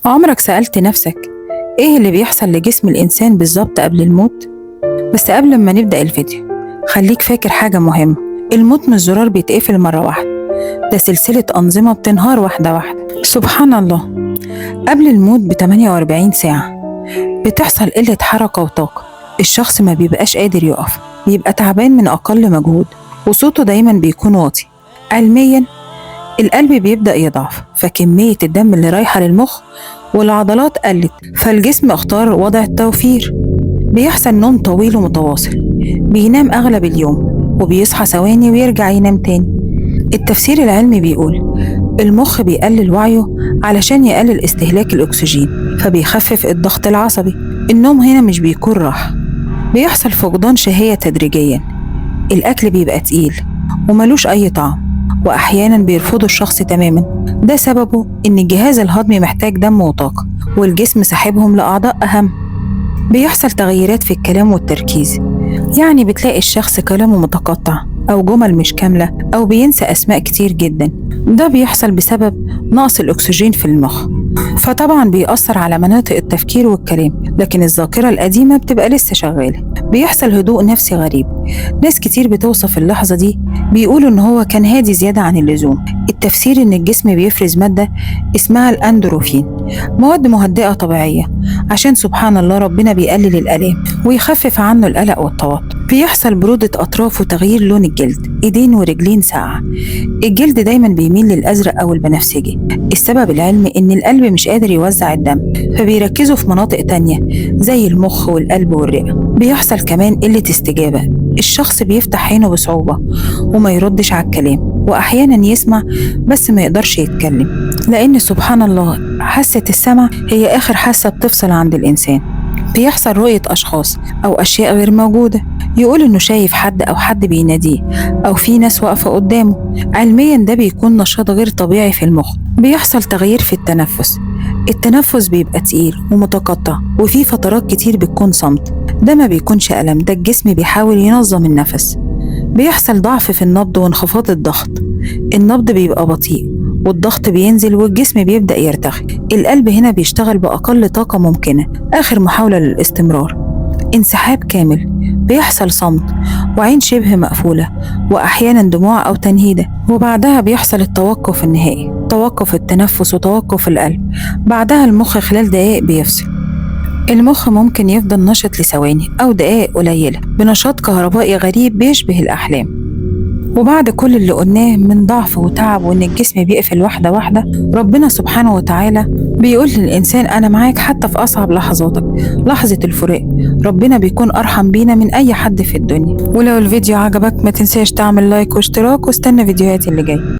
عمرك سألت نفسك إيه اللي بيحصل لجسم الإنسان بالظبط قبل الموت؟ بس قبل ما نبدأ الفيديو خليك فاكر حاجة مهمة. الموت مش زرار بيتقفل مرة واحدة، ده سلسلة أنظمة بتنهار واحدة واحدة. سبحان الله، قبل الموت ب48 ساعة بتحصل قلة حركة وطاقة. الشخص ما بيبقاش قادر يقف، بيبقى تعبان من أقل مجهود، وصوته دايما بيكون واطي. علميا القلب بيبدأ يضعف، فكمية الدم اللي رايحة للمخ والعضلات قلت، فالجسم اختار وضع التوفير. بيحصل نوم طويل ومتواصل، بينام أغلب اليوم وبيصحى ثواني ويرجع ينام تاني. التفسير العلمي بيقول المخ بيقلل وعيه علشان يقلل استهلاك الأكسجين، فبيخفف الضغط العصبي. النوم هنا مش بيكون راحة، بيحصل فقدان شهية تدريجيا. الأكل بيبقى تقيل وملوش أي طعم، وأحيانا بيرفضه الشخص تماما. ده سببه إن الجهاز الهضمي محتاج دم وطاقة، والجسم ساحبهم لأعضاء أهم. بيحصل تغييرات في الكلام والتركيز، يعني بتلاقي الشخص كلامه متقطع أو جمل مش كاملة أو بينسى أسماء كتير جدا. ده بيحصل بسبب نقص الأكسجين في المخ، فطبعا بيأثر على مناطق التفكير والكلام، لكن الذاكرة القديمة بتبقى لسه شغالة. بيحصل هدوء نفسي غريب، ناس كتير بتوصف اللحظة دي بيقولوا إن هو كان هادي زيادة عن اللزوم. التفسير إن الجسم بيفرز مادة اسمها الأندروفين، مواد مهدئة طبيعية، عشان سبحان الله ربنا بيقلل الآلام ويخفف عنه القلق والتوتر. بيحصل برودة أطراف وتغيير لون الجلد، إيدين ورجلين ساقعة. الجلد دايما بيميل للأزرق أو البنفسجي. السبب العلمي إن القلب مش قادر يوزع الدم، فبيركزوا في مناطق تانية زي المخ والقلب والرئة. بيحصل كمان قلة استجابة، الشخص بيفتح عينه بصعوبة وما يردش على الكلام، وأحيانا يسمع بس ما يقدرش يتكلم، لأن سبحان الله حاسة السمع هي آخر حاسة بتفصل عند الإنسان. بيحصل رؤية أشخاص أو أشياء غير موجودة، يقول إنه شايف حد أو حد بيناديه أو في ناس واقفة قدامه. علميا ده بيكون نشاط غير طبيعي في المخ. بيحصل تغيير في التنفس بيبقى تقيل ومتقطع، وفي فترات كتير بتكون صمت. ده ما بيكونش ألم، ده الجسم بيحاول ينظم النفس. بيحصل ضعف في النبض وانخفاض الضغط، النبض بيبقى بطيء والضغط بينزل والجسم بيبدأ يرتخي. القلب هنا بيشتغل بأقل طاقة ممكنة، آخر محاولة للاستمرار. انسحاب كامل، بيحصل صمت وعين شبه مقفولة، وأحيانا دموع أو تنهيدة. وبعدها بيحصل التوقف النهائي، توقف التنفس وتوقف القلب. بعدها المخ خلال دقائق بيفصل. المخ ممكن يفضل نشط لثواني أو دقائق قليلة بنشاط كهربائي غريب بيشبه الأحلام. وبعد كل اللي قلناه من ضعف وتعب وإن الجسم بيقفل واحدة واحدة، ربنا سبحانه وتعالى بيقول للإنسان أنا معاك حتى في أصعب لحظاتك. لحظة الفراق ربنا بيكون أرحم بينا من أي حد في الدنيا. ولو الفيديو عجبك ما تنساش تعمل لايك واشتراك، واستنى فيديوهاتي اللي جاية.